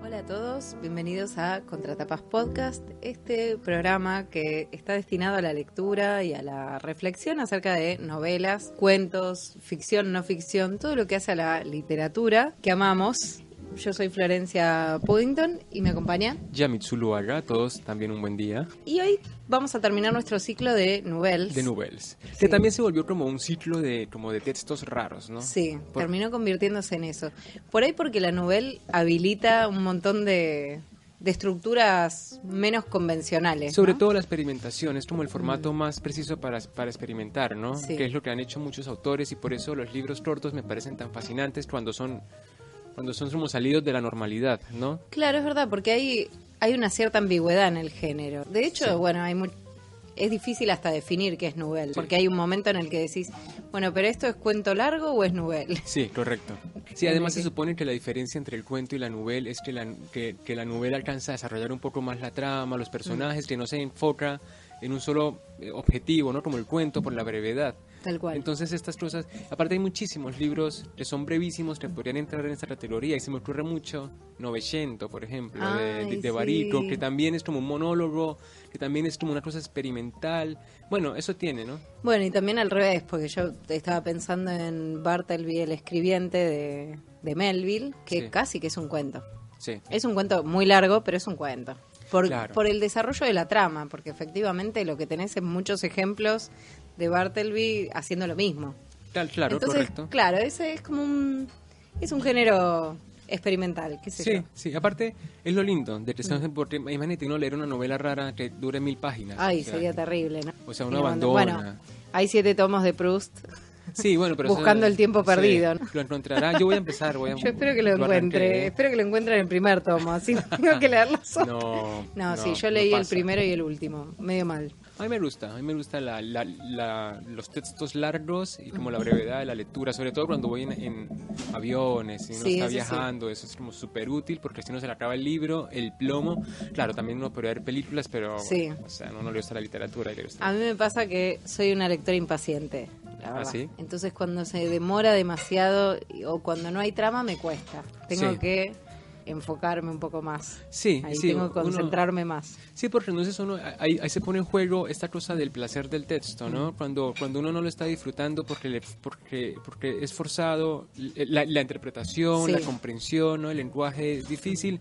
Hola a todos, bienvenidos a Contratapas Podcast, este programa que está destinado a la lectura y a la reflexión acerca de novelas, cuentos, ficción, no ficción, todo lo que hace a la literatura que amamos. Yo soy Florencia Puddington y me acompaña Yamitsulu Aga, todos también un buen día. Y hoy vamos a terminar nuestro ciclo de novelas. Sí. Que también se volvió como un ciclo de textos raros, ¿no? Sí, terminó convirtiéndose en eso. Por ahí porque la novela habilita un montón de estructuras menos convencionales, Sobre ¿no? todo la experimentación, es como el formato más preciso para experimentar, ¿no? Sí. Que es lo que han hecho muchos autores y por eso los libros cortos me parecen tan fascinantes cuando son como salidos de la normalidad, ¿no? Claro, es verdad, porque hay una cierta ambigüedad en el género. De hecho, Sí. bueno, es difícil hasta definir qué es novela, porque hay un momento en el que decís, bueno, pero ¿esto es cuento largo o es novela? Sí, correcto. Sí, además se supone que la diferencia entre el cuento y la novela es que la novela alcanza a desarrollar un poco más la trama, los personajes, que no se enfoca en un solo objetivo, ¿no? Como el cuento, por la brevedad. Tal cual. Entonces estas cosas, aparte hay muchísimos libros que son brevísimos que podrían entrar en esta categoría y se me ocurre mucho Novecento, por ejemplo, de Barito, sí. que también es como un monólogo, que también es como una cosa experimental. Bueno, eso tiene, ¿no? Bueno, y también al revés, porque yo estaba pensando en Bartleby, el escribiente de Melville, que Sí. casi que es un cuento. Sí. Es un cuento muy largo, pero es un cuento. Claro. Por el desarrollo de la trama, porque efectivamente lo que tenés es muchos ejemplos de Bartleby haciendo lo mismo. Claro, Entonces, correcto. claro, ese es como es un género experimental, qué sé Sí, yo. sí, aparte es lo lindo de que porque imagínate uno leer una novela rara que dure 1000 páginas. Ay, o sea, sería terrible, ¿no? O sea, uno Bueno, abandona. hay 7 tomos de Proust. Sí, bueno, pero Buscando el tiempo perdido, ¿no? Lo encontrará. Yo voy a empezar, Yo espero que lo encuentre, espero que lo encuentre en el primer tomo, así no tengo que leerlo solo. No, sí, yo leí el pasa. primero y el último, medio mal. A mí me gusta los textos largos y como la brevedad de la lectura, sobre todo cuando voy en aviones y uno Sí, está eso viajando, eso es como súper útil porque si no se le acaba el libro, el plomo. Claro, también uno puede ver películas, pero Sí. bueno, o sea, no le gusta la literatura y le gusta. A mí me pasa que soy una lectora impaciente, la verdad. ¿Sí? Entonces cuando se demora demasiado o cuando no hay trama me cuesta. Tengo Sí. que enfocarme un poco más. Sí, Ahí sí, tengo que concentrarme más. Sí, porque entonces ahí se pone en juego esta cosa del placer del texto, ¿no? Cuando uno no lo está disfrutando porque es forzado, la interpretación, Sí. la comprensión, ¿no? El lenguaje es difícil,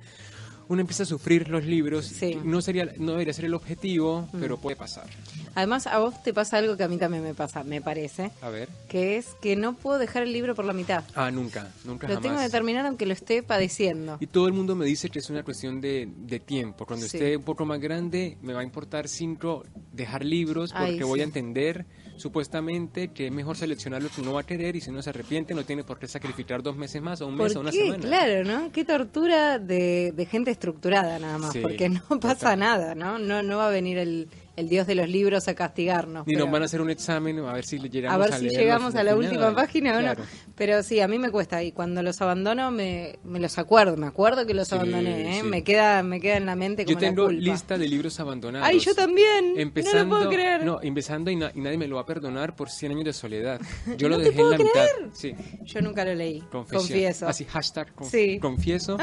uno empieza a sufrir los libros. Sí. No debería ser el objetivo, pero puede pasar. Además, a vos te pasa algo que a mí también me pasa, me parece, A ver. que es que no puedo dejar el libro por la mitad. Nunca Lo jamás. tengo que terminar aunque lo esté padeciendo. Y todo el mundo me dice que es una cuestión de tiempo. Cuando Sí. esté un poco más grande, me va a importar 5 dejar libros porque Ay, voy a sí. entender supuestamente que es mejor seleccionar lo que uno va a querer y si uno se arrepiente no tiene por qué sacrificar 2 meses más o un mes o ¿Por una qué? semana. Claro, ¿no? Qué tortura de gente estructurada nada más, Sí, porque no pasa total. nada, ¿no? No va a venir el dios de los libros a castigarnos. Ni pero- nos van a hacer un examen a ver si llegamos a ver si leer llegamos los a la finales. última página o no. Claro. Pero sí, a mí me cuesta. Y cuando los abandono, me los acuerdo. Me acuerdo que los Sí, abandoné, ¿eh? sí. Me queda en la mente como Yo tengo la culpa. lista de libros abandonados. ¡Ay, yo también! Empezando, no lo puedo creer. No, empezando y nadie me lo va a perdonar por 100 años de soledad. Yo lo No te dejé en la puedo mitad. creer. Sí. Yo nunca lo leí. Confesión. Confieso. Así, hashtag Sí. confieso.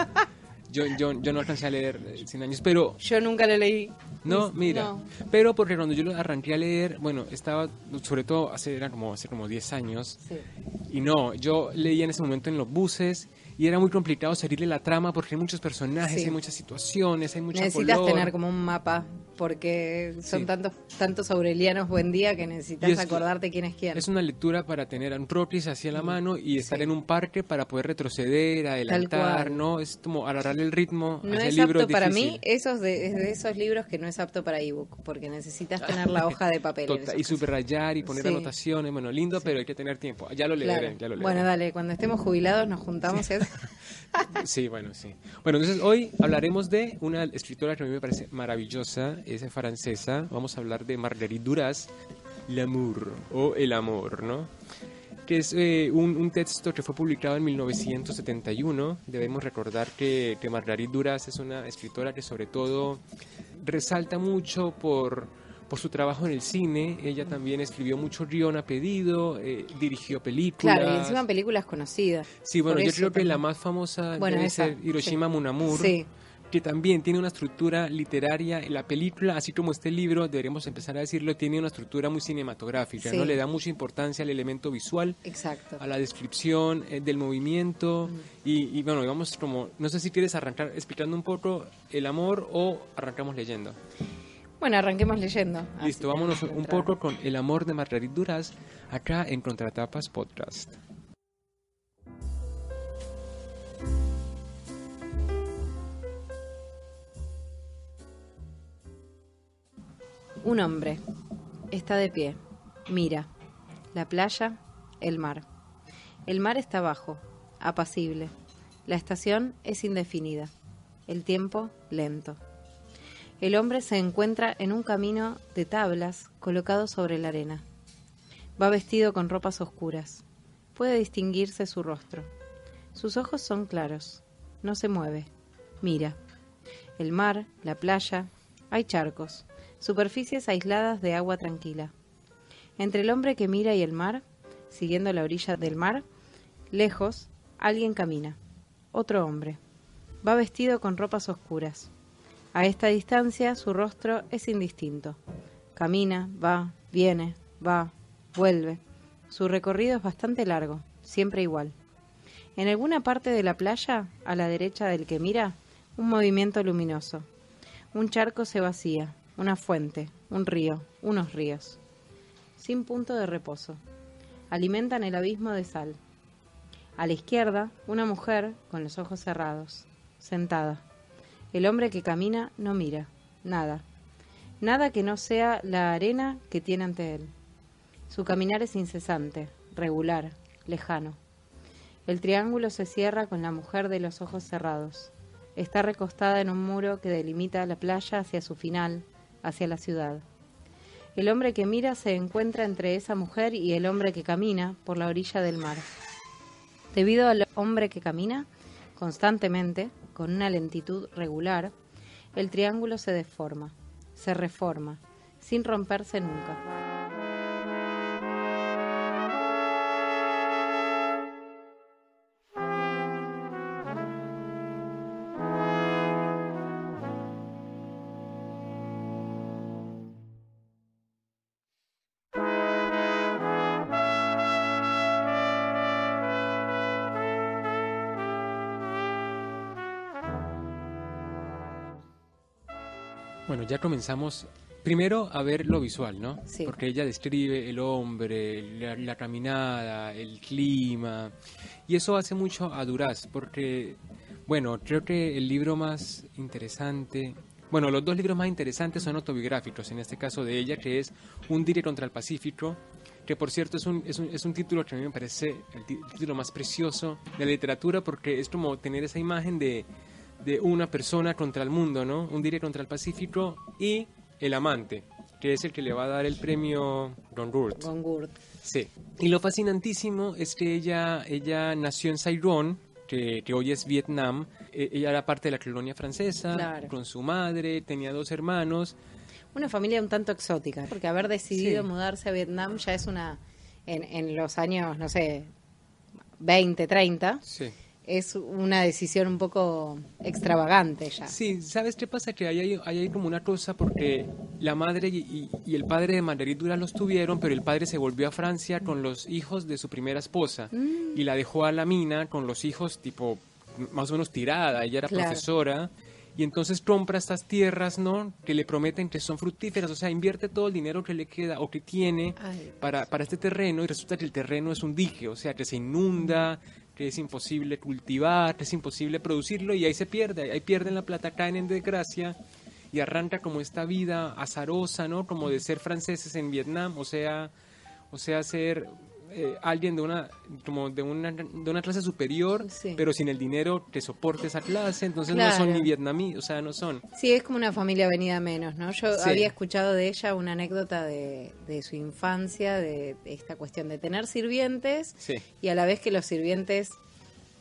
Yo no alcancé a leer 100 años, pero Yo nunca lo leí. no, mira, No. pero porque cuando yo lo arranqué a leer, bueno, estaba, sobre todo hace como 10 años, Sí. y no, yo leía en ese momento en los buses, y era muy complicado seguirle la trama porque hay muchos personajes, Sí. hay muchas situaciones, hay mucha Necesitas color. tener como un mapa, porque son Sí. tantos Aurelianos buen día que Y necesitas es- acordarte quién es quién. Es una lectura para tener un croquis así a la mano y estar Sí. en un parque para poder retroceder, adelantar, cual. ¿no? Es como agarrarle el ritmo a No ese es libro apto para difícil. mí, es de esos libros que no es apto para ebook, porque necesitas tener la hoja de papel. en Total, esos y casos. subrayar y poner Sí. anotaciones, bueno, lindo, pero hay que tener tiempo. Ya lo leeré, Claro. ya lo leeré. Bueno, dale, cuando estemos jubilados nos juntamos. y- Sí, bueno, sí. Bueno, entonces hoy hablaremos de una escritora que a mí me parece maravillosa, es francesa. Vamos a hablar de Marguerite Duras, L'amour, o El amor, ¿no? Que es un texto que fue publicado en 1971. Debemos recordar que Marguerite Duras es una escritora que sobre todo resalta mucho por su trabajo en el cine. Ella también escribió mucho guión a pedido, dirigió películas. Claro, y encima películas conocidas. Sí, bueno, Por yo eso creo que también. la más famosa Bueno, debe esa, ser Hiroshima sí. Mon Amour, Sí, que también tiene una estructura literaria. La película, así como este libro, deberíamos empezar a decirlo, tiene una estructura muy cinematográfica, Sí. ¿no? Le da mucha importancia al elemento visual, exacto. a la descripción del movimiento. Y bueno, vamos como, no sé si quieres arrancar explicando un poco el amor o arrancamos leyendo. Bueno, arranquemos leyendo. Listo, Así vámonos tenemos un entrada. poco con El amor de Marguerite Duras, acá en Contratapas Podcast. Un hombre está de pie, mira, la playa, el mar. El mar está bajo, apacible. La estación es indefinida, el tiempo lento. El hombre se encuentra en un camino de tablas colocado sobre la arena. Va vestido con ropas oscuras. Puede distinguirse su rostro. Sus ojos son claros. No se mueve. Mira. El mar, la playa, hay charcos, superficies aisladas de agua tranquila. Entre el hombre que mira y el mar, siguiendo la orilla del mar, lejos, alguien camina. Otro hombre. Va vestido con ropas oscuras. A esta distancia su rostro es indistinto. Camina, va, viene, va, vuelve. Su recorrido es bastante largo, siempre igual. En alguna parte de la playa, a la derecha del que mira, un movimiento luminoso. Un charco se vacía, una fuente, un río, unos ríos. Sin punto de reposo. Alimentan el abismo de sal. A la izquierda, una mujer con los ojos cerrados, sentada. El hombre que camina no mira, nada. Nada que no sea la arena que tiene ante él. Su caminar es incesante, regular, lejano. El triángulo se cierra con la mujer de los ojos cerrados. Está recostada en un muro que delimita la playa hacia su final, hacia la ciudad. El hombre que mira se encuentra entre esa mujer y el hombre que camina por la orilla del mar. Debido al hombre que camina constantemente, con una lentitud regular, el triángulo se deforma, se reforma, sin romperse nunca. Bueno, ya comenzamos primero a ver lo visual, ¿no? Sí. Porque ella describe el hombre, la caminada, el clima, y eso hace mucho a Duras, porque, bueno, creo que el libro más interesante, bueno, los dos libros más interesantes son autobiográficos, en este caso de ella, que es Un Dire contra el Pacífico, que por cierto es un título que a mí me parece el título más precioso de la literatura, porque es como tener esa imagen de una persona contra el mundo, ¿no? Un dire contra el Pacífico y el amante, que es el que le va a dar el premio Goncourt. Goncourt. Sí. Y lo fascinantísimo es que ella nació en Saigon, que hoy es Vietnam. Ella era parte de la colonia francesa, Claro. con su madre, tenía 2 hermanos. Una familia un tanto exótica, porque haber decidido Sí. mudarse a Vietnam ya es una, en los años, no sé, 20, 30, Sí. es una decisión un poco extravagante ya. Sí, ¿sabes qué pasa? Que hay como una cosa porque la madre y el padre de Marguerite Duras los tuvieron, pero el padre se volvió a Francia con los hijos de su primera esposa y la dejó a la mina con los hijos tipo más o menos tirada. Ella era Claro. profesora y entonces compra estas tierras, ¿no? Que le prometen que son fructíferas, o sea, invierte todo el dinero que le queda o que tiene Ay, para este terreno y resulta que el terreno es un dique, o sea, que se inunda, que es imposible cultivar, que es imposible producirlo y ahí se pierde, ahí pierden la plata, caen en desgracia y arranca como esta vida azarosa, ¿no? Como de ser franceses en Vietnam, o sea ser alguien de una clase superior, Sí. pero sin el dinero que soporte esa clase, entonces no Claro. son ni vietnamíes, o sea, no son. sí, es como una familia venida menos, ¿no? Yo Sí. había escuchado de ella una anécdota de su infancia, de esta cuestión de tener sirvientes Sí. y a la vez que los sirvientes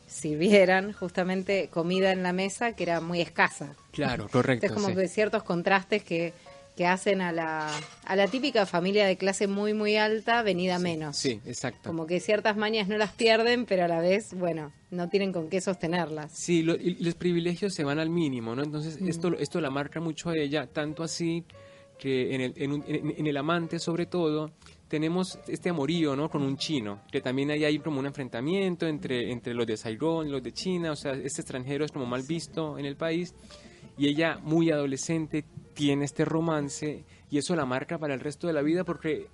sirvieran justamente comida en la mesa que era muy escasa. Claro, correcto. Entonces como sí. que ciertos contrastes que que hacen a la típica familia de clase muy, muy alta venida menos. Sí, exacto. Como que ciertas mañas no las pierden, pero a la vez, bueno, no tienen con qué sostenerlas. Sí, y los privilegios se van al mínimo, ¿no? Entonces esto la marca mucho a ella, tanto así que en el amante sobre todo tenemos este amorío, ¿no? Con un chino, que también hay como un enfrentamiento entre los de Saigón y los de China, o sea, este extranjero es como mal visto en el país, y ella muy adolescente tiene este romance y eso la marca para el resto de la vida porque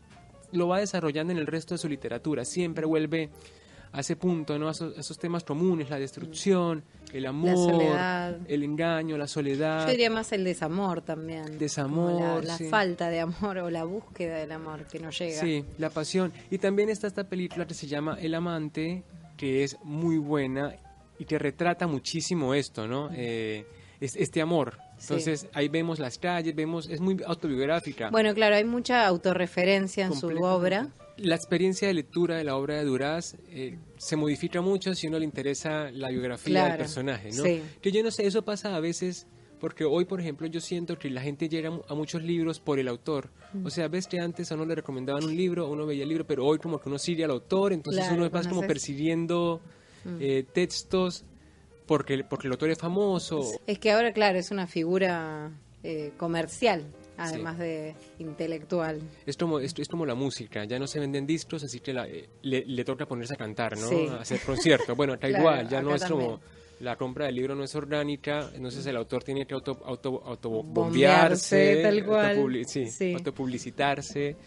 lo va desarrollando en el resto de su literatura, siempre vuelve a ese punto, ¿no? A esos temas comunes, la destrucción, el amor, La soledad. el engaño, la soledad. Yo diría más el desamor también. Desamor, Como la sí. falta de amor o la búsqueda del amor que no llega. Sí, la pasión. Y también está esta película que se llama El amante, que es muy buena y que retrata muchísimo esto, ¿no? Este amor. Entonces ahí vemos las calles, es muy autobiográfica. Bueno, claro, hay mucha autorreferencia en su Completamente. obra. La experiencia de lectura de la obra de Duras se modifica mucho si a uno le interesa la biografía del Claro, personaje, ¿no? sí. Que yo no sé, eso pasa a veces porque hoy, por ejemplo, yo siento que la gente llega a muchos libros por el autor. O sea, ves que antes a uno le recomendaban un libro, uno veía el libro, pero hoy como que uno sigue al autor, entonces Claro, uno va como conoces. persiguiendo textos porque el autor es famoso. Es que ahora, claro, es una figura comercial, además de intelectual. Es como la música, ya no se venden discos, así que le toca ponerse a cantar, ¿no? Sí. A hacer conciertos. Bueno, acá Claro, igual, ya no acá es también. como la compra del libro no es orgánica, entonces el autor tiene que Bombearse, autobombearse, tal cual. Sí. autopublicitarse,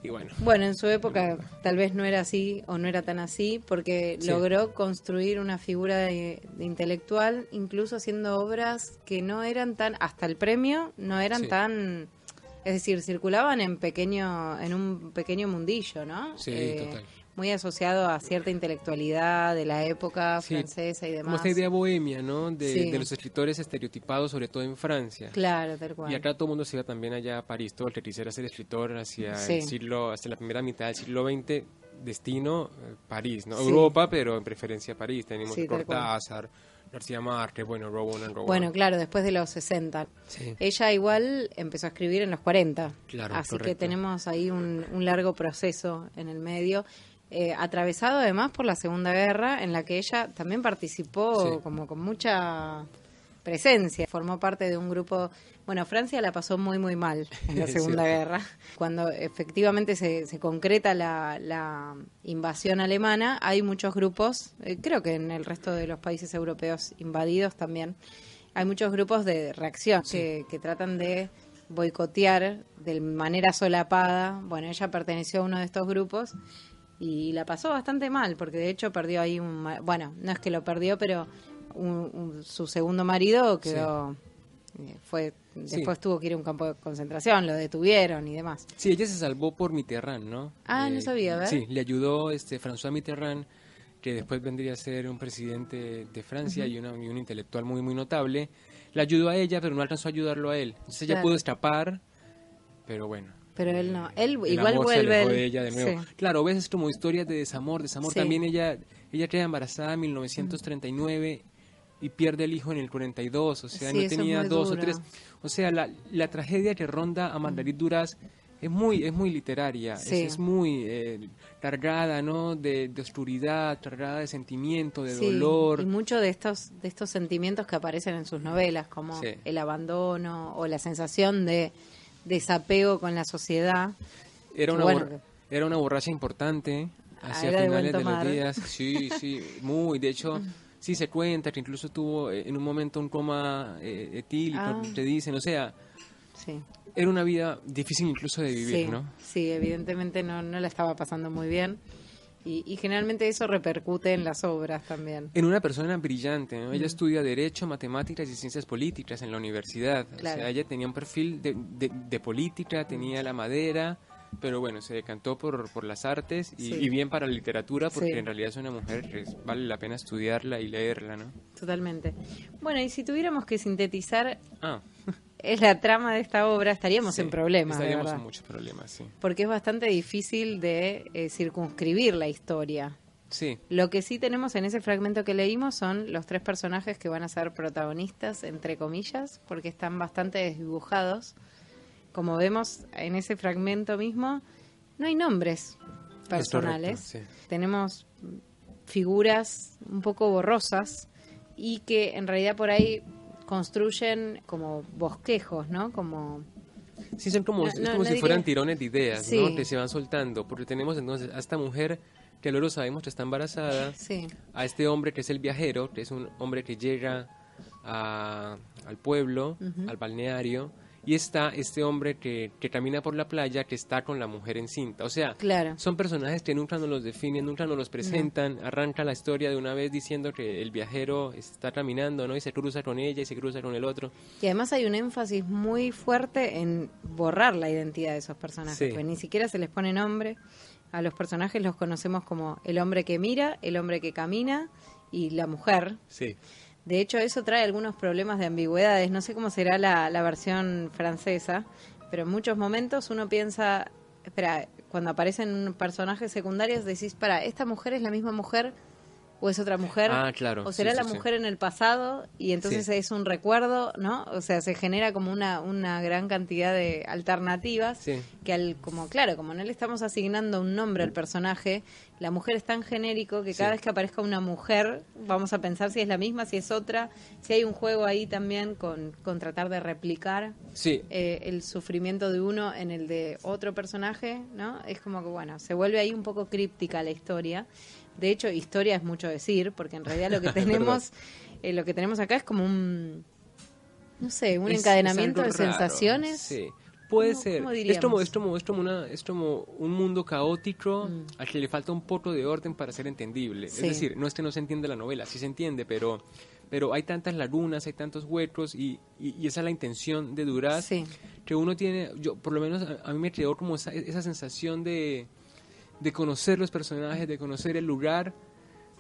y bueno. Bueno, en su época tal vez no era así o no era tan así, porque Sí. logró construir una figura de intelectual, incluso haciendo obras que no eran tan, hasta el premio, no eran Sí. tan, es decir, circulaban en un pequeño mundillo, ¿no? Sí, total. Muy asociado a cierta intelectualidad de la época Sí, francesa y como demás. esta idea bohemia, ¿no? Sí. De los escritores estereotipados, sobre todo en Francia. Claro, tal cual. Y acá todo el mundo se iba también allá a París, todo el que quisiera ser escritor hacia Sí. hacia la primera mitad del siglo XX, destino París, ¿no? Sí. Europa, pero en preferencia París. Tenemos Sí, tal cual. Cortázar, García Márquez, bueno, Rowan and Rowan. Bueno, claro, después de los 60. Sí. Ella igual empezó a escribir en los 40. Claro, así que correcto. tenemos ahí un largo proceso en el medio, atravesado además por la Segunda Guerra, en la que ella también participó Sí. como con mucha presencia. Formó parte de un grupo. Bueno, Francia la pasó muy, muy mal en la Es Segunda cierto. Guerra. Cuando efectivamente se concreta la invasión alemana, hay muchos grupos, creo que en el resto de los países europeos invadidos también, hay muchos grupos de reacción que tratan de boicotear de manera solapada. Bueno, ella perteneció a uno de estos grupos y la pasó bastante mal, porque de hecho perdió ahí bueno, no es que lo perdió, pero su segundo marido quedó, después tuvo que ir a un campo de concentración, lo detuvieron y demás. Sí, ella se salvó por Mitterrand, ¿no? Ah, no sabía, a ver. Sí, le ayudó François Mitterrand, que después vendría a ser un presidente de Francia y un intelectual muy, muy notable. Le ayudó a ella, pero no alcanzó a ayudarlo a él. Entonces ella Claro. pudo escapar, pero bueno. Pero él no, él El igual amor se vuelve. alejó de ella de nuevo. Sí. Claro, ves, es como historias de desamor. Sí. También ella queda embarazada en 1939 y pierde el hijo en el 42, o sea, Sí, no eso es tenía muy 2 o duro. 3. O sea, la tragedia que ronda a Marguerite Duras es muy literaria, Sí. es muy cargada, ¿no? De oscuridad, cargada de sentimiento, de Sí, dolor. y muchos de estos sentimientos que aparecen en sus novelas, como Sí. el abandono o la sensación de desapego con la sociedad. Era que una, bueno, era una borracha importante hacia era de buen finales de los tomar. días. Sí, sí, muy. De hecho, sí se cuenta que incluso tuvo en un momento un coma etílico, Ah. te dicen. O sea, Sí. era una vida difícil incluso de vivir, Sí, ¿no? sí, evidentemente no la estaba pasando muy bien. Y generalmente eso repercute en las obras también. En una persona brillante, ¿no? Ella estudia Derecho, Matemáticas y Ciencias Políticas en la universidad. Claro. O sea, ella tenía un perfil de política, tenía la madera, pero bueno, se decantó por las artes Sí. y bien para la literatura, porque Sí. en realidad es una mujer que vale la pena estudiarla y leerla, ¿no? Totalmente. Bueno, y si tuviéramos que sintetizar Ah, la trama de esta obra, estaríamos sí, en problemas, de estaríamos verdad. en muchos problemas, sí. Porque es bastante difícil de circunscribir la historia. Sí, Lo que sí tenemos en ese fragmento que leímos son los 3 personajes que van a ser protagonistas, entre comillas, porque están bastante desdibujados, como vemos en ese fragmento mismo, no hay nombres personales. Es correcto, sí. Tenemos figuras un poco borrosas y que en realidad por ahí construyen como bosquejos, ¿no? Como... Sí, son como, No, es no, como no si diría- fueran tirones de ideas, Sí. ¿no? Que se van soltando, porque tenemos entonces a esta mujer que luego sabemos que está embarazada, Sí, a este hombre que es el viajero, que es un hombre que llega al pueblo, al balneario, y está este hombre que camina por la playa, que está con la mujer encinta. O sea, claro. son personajes que nunca nos los definen, nunca nos los presentan. Arranca la historia de una vez diciendo que el viajero está caminando, ¿no? Y se cruza con ella y se cruza con el otro. Y además hay un énfasis muy fuerte en borrar la identidad de esos personajes, Sí. porque ni siquiera se les pone nombre. A los personajes los conocemos como el hombre que mira, el hombre que camina y la mujer. Sí. De hecho, eso trae algunos problemas de ambigüedades. No sé cómo será la versión francesa, pero en muchos momentos uno piensa, espera, cuando aparecen personajes secundarios decís, para, ¿esta mujer es la misma mujer o es otra mujer? Ah, claro. ¿O será sí, la sí, sí. mujer en el pasado y entonces Sí. es un recuerdo, ¿no? O sea, se genera como una gran cantidad de alternativas Sí. que claro, como no le estamos asignando un nombre al personaje, la mujer es tan genérico que cada Sí. vez que aparezca una mujer vamos a pensar si es la misma, si es otra, si hay un juego ahí también con tratar de replicar Sí. el sufrimiento de uno en el de otro personaje, ¿no? Es como que, bueno, se vuelve ahí un poco críptica la historia. De hecho, historia es mucho decir, porque en realidad lo que tenemos acá es como un, no sé, un encadenamiento de algo raro, sensaciones. Sí. Puede ¿Cómo- ser. cómo Es como, diríamos? es como un mundo caótico al que le falta un poco de orden para ser entendible. Sí. Es decir, no es que no se entiende la novela, sí se entiende, pero hay tantas lagunas, hay tantos huecos y esa es la intención de Duras Sí. que uno tiene, yo por lo menos a mí me creó como esa sensación de conocer los personajes, de conocer el lugar,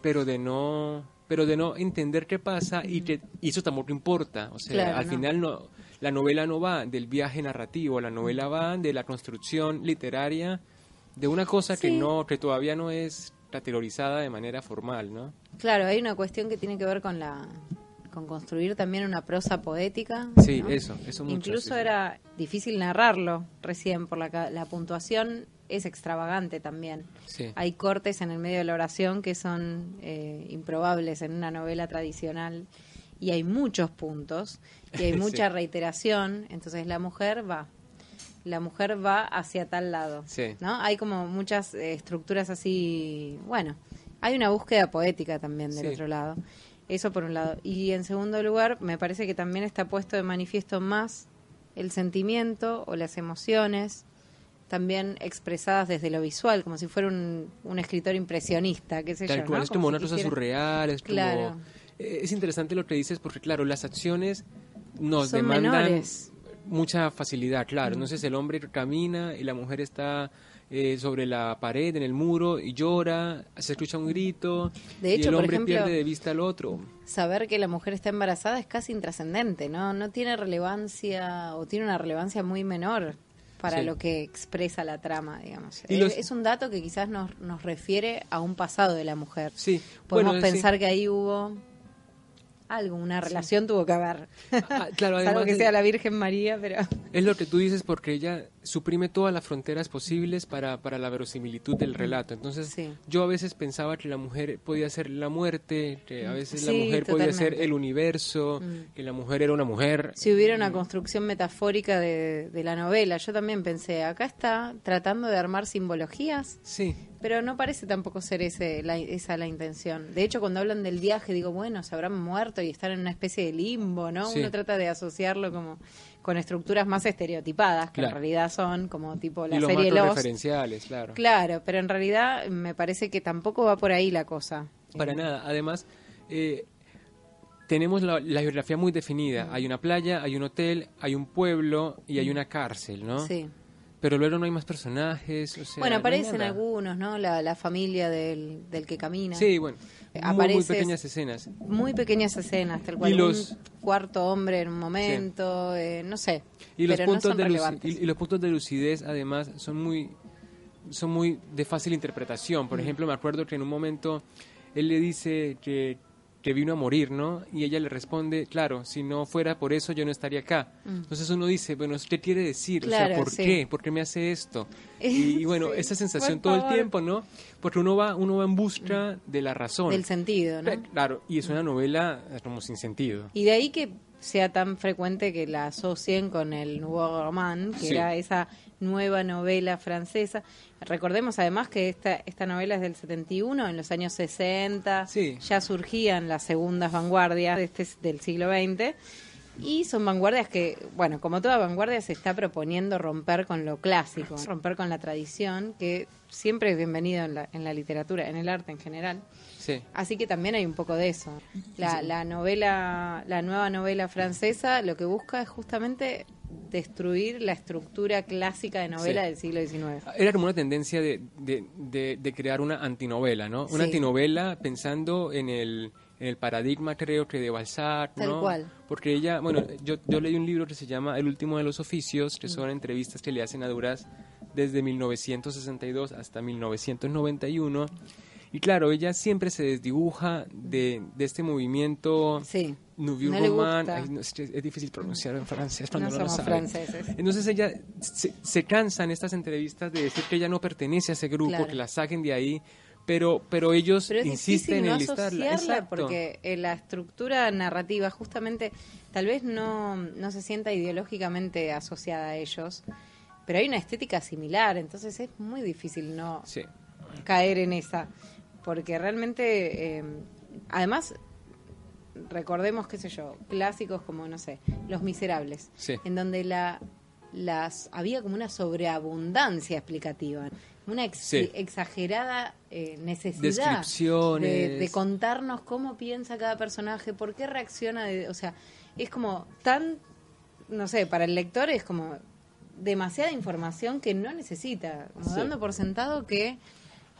pero de no entender qué pasa y eso tampoco importa. O sea, Claro, al no. final la novela no va del viaje narrativo, la novela va de la construcción literaria de una cosa Sí. que todavía no es categorizada de manera formal, ¿no? Claro, hay una cuestión que tiene que ver con construir también una prosa poética. Sí, ¿no? eso mucho. Incluso sí, sí. era difícil narrarlo recién, por la puntuación es extravagante también. Sí. Hay cortes en el medio de la oración que son improbables en una novela tradicional y hay muchos puntos y hay Sí. mucha reiteración, entonces la mujer va hacia tal lado, Sí. ¿no? Hay como muchas estructuras así, bueno, hay una búsqueda poética también del Sí. otro lado. Eso por un lado. Y en segundo lugar, me parece que también está puesto de manifiesto más el sentimiento o las emociones, también expresadas desde lo visual, como si fuera un escritor impresionista, qué sé Tal yo, cual, ¿no? es como si una cosa quisiera- surreal, es Claro. como... Es interesante lo que dices porque, claro, las acciones nos Son demandan menores. mucha facilidad, claro. Entonces el hombre camina y la mujer está sobre la pared, en el muro, y llora, se escucha un grito, De hecho, y el por hombre ejemplo, pierde de vista al otro. Saber que la mujer está embarazada es casi intrascendente, ¿no? No tiene relevancia o tiene una relevancia muy menor para Sí. lo que expresa la trama, digamos. Y los- Es un dato que quizás nos refiere a un pasado de la mujer. Sí, Podemos bueno, sí. pensar que ahí hubo algo, una relación tuvo que haber. Claro, Salvo además que sea la Virgen María, pero... es lo que tú dices porque ella suprime todas las fronteras posibles para la verosimilitud del relato. Entonces, Sí. yo a veces pensaba que la mujer podía ser la muerte, que a veces la Sí, mujer podía ser totalmente. el universo, que la mujer era una mujer. Si hubiera una construcción metafórica de la novela, yo también pensé, acá está tratando de armar simbologías, Sí, pero no parece tampoco ser esa la intención. De hecho, cuando hablan del viaje, digo, bueno, se habrán muerto y están en una especie de limbo, ¿no? Sí. Uno trata de asociarlo como con estructuras más estereotipadas, que Claro. en realidad son como tipo la y los serie macros Lost. referenciales, claro. Claro, pero en realidad me parece que tampoco va por ahí la cosa. Para nada. Además, tenemos la geografía muy definida. Hay una playa, hay un hotel, hay un pueblo y hay una cárcel, ¿no? Sí. Pero luego no hay más personajes. O sea, Bueno, no hay aparecen nada. algunos, ¿no? La familia del que camina. Sí, bueno. Muy Apareces- pequeñas escenas. Muy pequeñas escenas, tal cual. Y los- Un cuarto hombre en un momento, no sé. Y los pero no puntos son de relevantes. y los puntos de lucidez además son muy de fácil interpretación. Por ejemplo, me acuerdo que en un momento él le dice que que vino a morir, ¿no? Y ella le responde, claro, si no fuera por eso yo no estaría acá. Entonces uno dice, bueno, ¿qué quiere decir? Claro, o sea, ¿por sí. qué? ¿Por qué me hace esto? Y bueno, Sí, esa sensación por todo el favor. tiempo, ¿no? Porque uno va en busca de la razón. Del sentido, ¿no? Claro, y es una novela como sin sentido. Y de ahí que sea tan frecuente que la asocien con el Nouveau Roman, que Sí. era esa nueva novela francesa. Recordemos además que esta novela es del 71, en los años 60 Sí. ya surgían las segundas vanguardias del siglo XX. Y son vanguardias que, bueno, como toda vanguardia se está proponiendo romper con lo clásico, romper con la tradición, que siempre es bienvenido en la literatura, en el arte en general. Sí. Así que también hay un poco de eso. La nueva novela francesa lo que busca es justamente destruir la estructura clásica de novela Sí. del siglo XIX. Era como una tendencia de crear una antinovela, ¿no? Una Sí. antinovela pensando en el paradigma, creo que de Balzac, ¿no? Tal cual. Porque ella, bueno, yo leí un libro que se llama El último de los oficios, que son entrevistas que le hacen a Duras desde 1962 hasta 1991. Y claro, ella siempre se desdibuja de este movimiento Sí. Nouveau No le Roman. gusta. Ay, no, es difícil pronunciar en francés cuando No no lo somos saben. franceses. Entonces ella se cansa en estas entrevistas de decir que ella no pertenece a ese grupo, Claro. que la saquen de ahí, pero ellos Pero es insisten difícil no en listarla. asociarla Exacto. porque la estructura narrativa justamente tal vez no se sienta ideológicamente asociada a ellos, pero hay una estética similar, entonces es muy difícil no Sí, caer en esa, porque realmente, además, recordemos, qué sé yo, clásicos como, no sé, Los Miserables, sí. en donde había como una sobreabundancia explicativa, una Sí. exagerada necesidad Descripciones. de contarnos cómo piensa cada personaje, por qué reacciona, o sea, es como tan, no sé, para el lector es como demasiada información que no necesita, como Sí. dando por sentado que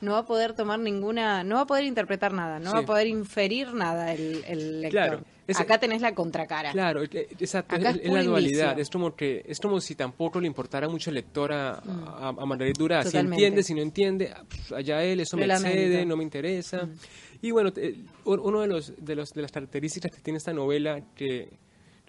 no va a poder tomar no va a poder interpretar nada, no Sí. va a poder inferir nada el lector. Claro, Acá tenés la contracara. Claro, exacto, Acá es es la puro dualidad, indicio. es como si tampoco le importara mucho al lector a Marguerite Duras, si Totalmente. entiende, si no entiende, allá él, eso Lo me lamento. excede, no me interesa. Y bueno, uno de las características que tiene esta novela que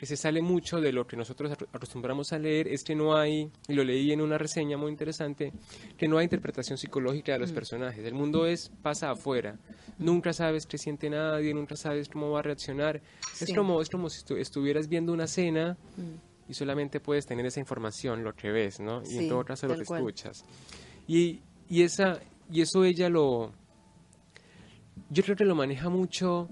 se sale mucho de lo que nosotros acostumbramos a leer es que no hay, y lo leí en una reseña muy interesante, que no hay interpretación psicológica de los personajes. El mundo pasa afuera. Nunca sabes qué siente nadie, nunca sabes cómo va a reaccionar. Sí. Es como si estuvieras viendo una cena y solamente puedes tener esa información, lo que ves, ¿no? Y en Sí, todo caso lo tal que cual. escuchas. Y eso ella yo creo que lo maneja mucho.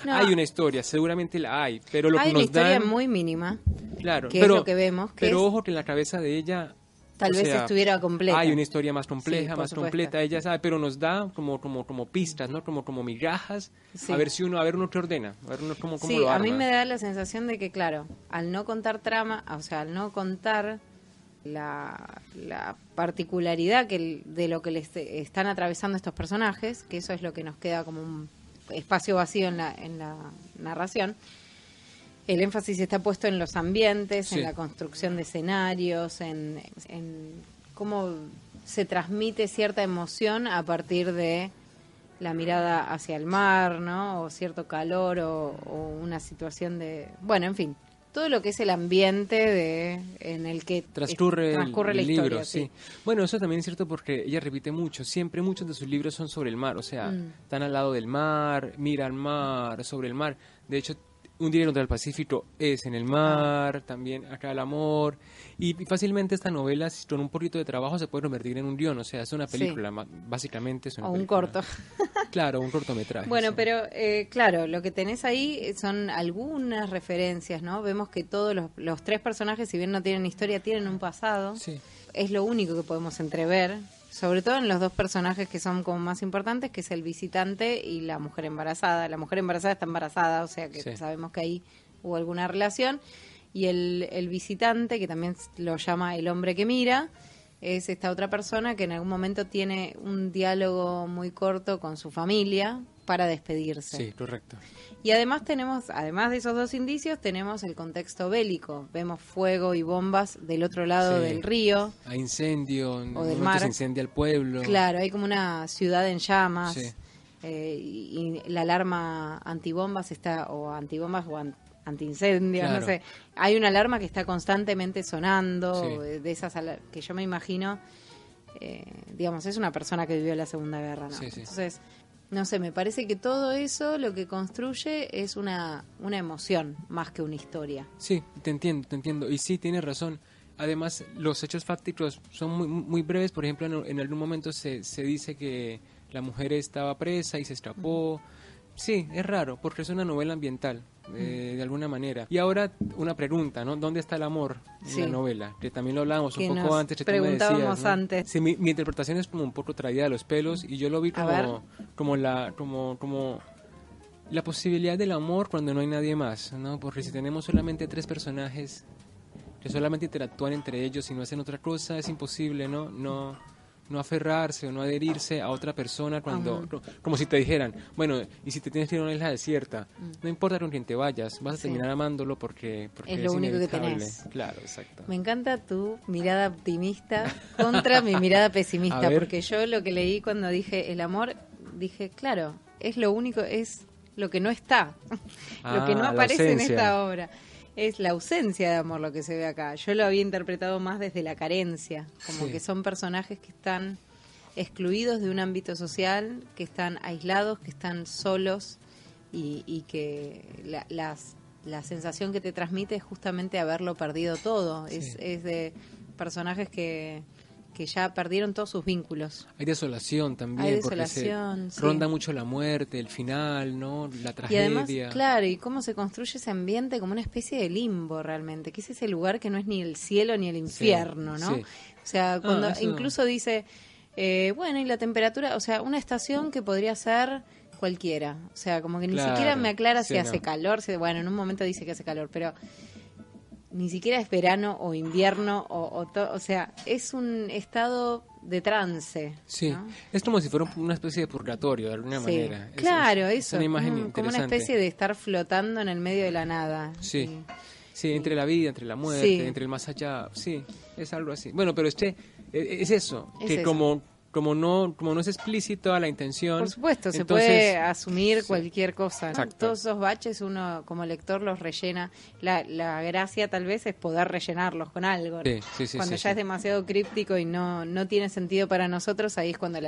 No, Hay una historia, seguramente la hay, pero lo hay que una nos historia dan, muy mínima, claro, que es lo que vemos, que pero es- ojo que en la cabeza de ella tal o vez sea, estuviera completa. hay una historia más Sí, compleja, por más supuesto. completa, ella sabe, pero nos da como pistas, ¿no? Como migajas, Sí. a ver uno qué ordena, a ver uno cómo Sí, lo a arma. mí me da la sensación de que, claro, al no contar trama, o sea, al no contar la particularidad de lo que les están atravesando estos personajes, que eso es lo que nos queda como un espacio vacío en la narración, el énfasis está puesto en los ambientes, Sí. en la construcción de escenarios, en cómo se transmite cierta emoción a partir de la mirada hacia el mar, ¿no? O cierto calor o una situación de... Bueno, en fin, todo lo que es el ambiente en el que Transcurre la el historia, libro, sí. Bueno, eso también es cierto porque ella repite mucho, siempre muchos de sus libros son sobre el mar, o sea, están al lado del mar, mira al mar, sobre el mar. De hecho, Un día contra el Pacífico es en el mar, también acá el amor, y fácilmente esta novela, si con un poquito de trabajo, se puede convertir en un guión, o sea, es una Sí. película, básicamente es una O un película. corto. Claro, un cortometraje. Bueno, sí. pero claro, lo que tenés ahí son algunas referencias, ¿no? Vemos que todos los tres personajes, si bien no tienen historia, tienen un pasado. Sí. Es lo único que podemos entrever, sobre todo en los dos personajes que son como más importantes, que es el visitante y la mujer embarazada. La mujer embarazada está embarazada, o sea que Sí. sabemos que ahí hubo alguna relación. Y el visitante, que también lo llama el hombre que mira, es esta otra persona que en algún momento tiene un diálogo muy corto con su familia para despedirse. Sí, correcto. Y además además de esos dos indicios, tenemos el contexto bélico. Vemos fuego y bombas del otro lado Sí. del río. Hay incendio, en O un del momento mar. se incendia el pueblo. Claro, hay como una ciudad en llamas. Sí. y la alarma antibombas antiincendios, Claro. no sé. Hay una alarma que está constantemente sonando, Sí. de esas que yo me imagino, digamos, es una persona que vivió la Segunda Guerra, ¿no? Sí, sí. Entonces, no sé, me parece que todo eso lo que construye es una emoción más que una historia. Sí, te entiendo. Y sí, tienes razón. Además, los hechos fácticos son muy breves. Por ejemplo, en algún momento se dice que la mujer estaba presa y se escapó. Sí, es raro, porque es una novela ambiental, de alguna manera. Y ahora, una pregunta, ¿no? ¿Dónde está el amor en Sí. la novela? Que también lo hablábamos un Que poco nos antes, que tú me decías, preguntábamos ¿no? antes. Sí, mi interpretación es como un poco traída de los pelos, y yo lo vi A ver. como la posibilidad del amor cuando no hay nadie más, ¿no? Porque si tenemos solamente 3 personajes que solamente interactúan entre ellos y no hacen otra cosa, es imposible, ¿no? No aferrarse o no adherirse a otra persona cuando, como si te dijeran, bueno, y si te tienes que ir a una isla desierta, no importa con quién te vayas, vas a Sí. terminar amándolo porque Es lo único que inevitable. tenés. Claro, exacto. Me encanta tu mirada optimista contra mi mirada A pesimista, ver. porque yo lo que leí cuando dije el amor, dije, claro, es lo único, es lo que no está, lo que no La aparece en ausencia. esta obra. Es la ausencia de amor lo que se ve acá. Yo lo había interpretado más desde la carencia, como Sí. que son personajes que están excluidos de un ámbito social, que están aislados, que están solos y que la sensación que te transmite es justamente haberlo perdido todo. Sí. Es de personajes que ya perdieron todos sus vínculos. Hay desolación también, Hay porque desolación, se sí. ronda mucho la muerte, el final, ¿no? La Y tragedia. además, claro, y cómo se construye ese ambiente como una especie de limbo realmente, que es ese lugar que no es ni el cielo ni el infierno, ¿no? sí. O sea, cuando eso- incluso dice, bueno, y la temperatura, o sea, una estación que podría ser cualquiera, o sea, como que ni Claro, siquiera me aclara si sí, hace no. calor, bueno, en un momento dice que hace calor, pero ni siquiera es verano o invierno, o sea, es un estado de trance. Sí, ¿no? es como si fuera una especie de purgatorio, de alguna Sí, manera. claro, Es eso, una imagen como una interesante. especie de estar flotando en el medio de la nada. Sí. Y- Sí, entre la vida, entre la muerte, Sí. entre el más allá, sí, es algo así. Bueno, pero es eso, Es que eso. como no es explícito a la intención. Por supuesto, se entonces- puede asumir sí. cualquier cosa. ¿no? Exacto. Todos esos baches uno como lector los rellena. La gracia tal vez es poder rellenarlos con algo. ¿no? Sí, Cuando sí, ya sí. es demasiado críptico y no tiene sentido para nosotros, ahí es cuando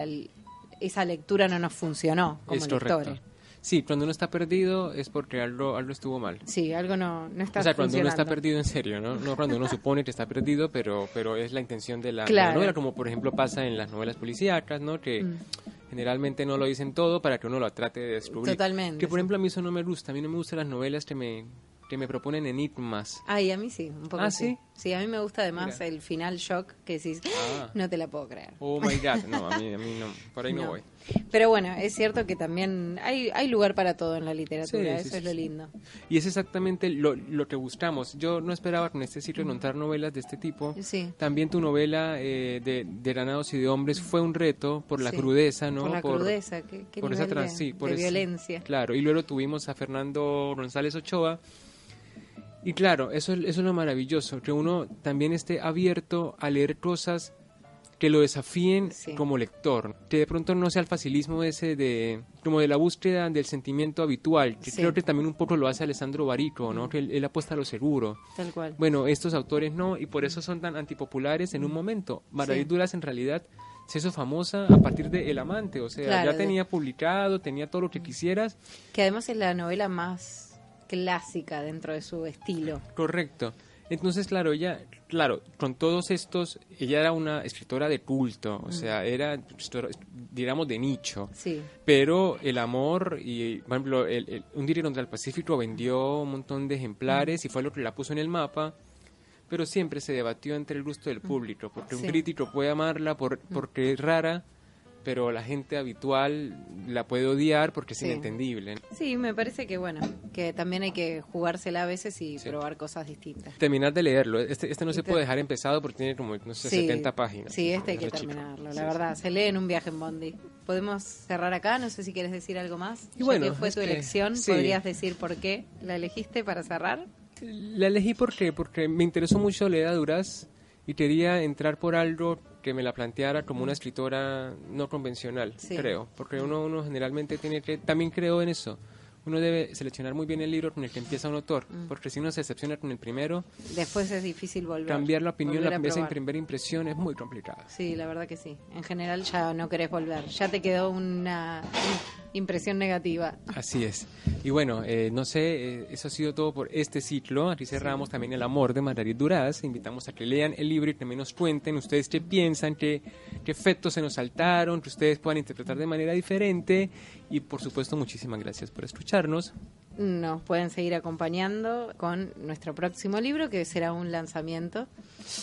esa lectura no nos funcionó como Es correcto. lectores. Sí, cuando uno está perdido es porque algo estuvo mal. Sí, algo no está O sea, cuando uno está funcionando. perdido en serio, ¿no? No cuando uno supone que está perdido, pero es la intención de la Claro. novela, como por ejemplo pasa en las novelas policíacas, ¿no? Que generalmente no lo dicen todo para que uno lo trate de descubrir. Totalmente, Que por sí. ejemplo a mí eso no me gusta, a mí no me gustan las novelas que me proponen enigmas. Ay, a mí sí, un poco ¿Ah, sí. sí? Sí, a mí me gusta además Mira. el final shock que decís, Ah. no te la puedo creer. Oh my god, no, a mí no, por ahí no No. voy. Pero bueno, es cierto que también hay lugar para todo en la literatura, Sí, sí, eso es sí, lo sí. lindo. Y es exactamente lo que buscamos. Yo no esperaba con este ciclo encontrar novelas de este tipo. Sí. También tu novela de Granados y de Hombres fue un reto por la Sí. crudeza, ¿no? Por la crudeza, qué por esa nivel por de esa- violencia. Claro, y luego tuvimos a Fernando González Ochoa. Y claro, eso es lo maravilloso, que uno también esté abierto a leer cosas que lo desafíen Sí. como lector, que de pronto no sea el facilismo ese como de la búsqueda del sentimiento habitual, que Sí. creo que también un poco lo hace Alessandro Barico, ¿no? Que él apuesta a lo seguro. Tal cual. Bueno, estos autores no, y por eso son tan antipopulares en un momento. Margarit Sí. Duras en realidad se hizo famosa a partir de El Amante, o sea, Claro, ya tenía publicado, tenía todo lo que quisieras. Que además es la novela más clásica dentro de su estilo. Correcto. Entonces, claro, con todos estos, ella era una escritora de culto, o sea, era, digamos, de nicho. Sí. Pero el amor, y por ejemplo, un diario contra el Pacífico vendió un montón de ejemplares y fue lo que la puso en el mapa, pero siempre se debatió entre el gusto del público, porque un Sí. crítico puede amarla porque es rara, pero la gente habitual la puede odiar porque es Sí. inentendible. Sí, me parece que bueno, que también hay que jugársela a veces y Sí. probar cosas distintas. Terminar de leerlo, este no se Este- puede dejar empezado porque tiene como, no sé, Sí, 70 páginas. Sí, este hay que Es re chico. terminarlo, la Sí, verdad. Se lee en un viaje en Bondi. Podemos cerrar acá, no sé si quieres decir algo más. Y bueno, ya que fue es tu que- elección, sí. ¿podrías decir por qué la elegiste para cerrar? La elegí porque me interesó mucho Leda Duras y quería entrar por algo que me la planteara como una escritora no convencional, Sí. creo, porque uno generalmente tiene que, también creo en eso, uno debe seleccionar muy bien el libro con el que empieza un autor, porque si uno se decepciona con el primero, Después es difícil volver. cambiar la opinión, volver la a probar. primera impresión es muy complicada. Sí, la verdad que sí. En general ya no querés volver. Ya te quedó una impresión negativa. Así es. Y bueno, no sé, eso ha sido todo por este ciclo. Aquí cerramos también El amor de Margarit Duras. Invitamos a que lean el libro y también nos cuenten ustedes qué piensan, qué efectos se nos saltaron, que ustedes puedan interpretar de manera diferente. Y por supuesto, muchísimas gracias por escucharnos. Nos pueden seguir acompañando con nuestro próximo libro, que será un lanzamiento.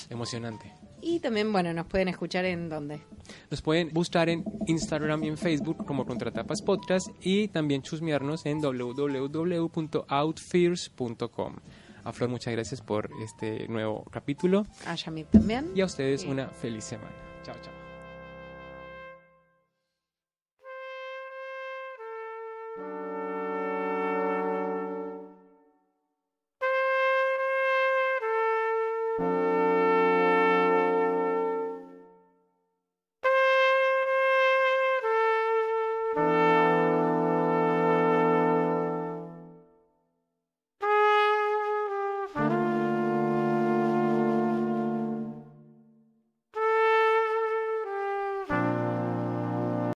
Emocionante. Y también, bueno, nos pueden escuchar en dónde. Nos pueden buscar en Instagram y en Facebook como Contratapas Podcast y también chusmearnos en www.outfears.com. A Flor, muchas gracias por este nuevo capítulo A Yamit también. y a ustedes una feliz semana. Chao, chao.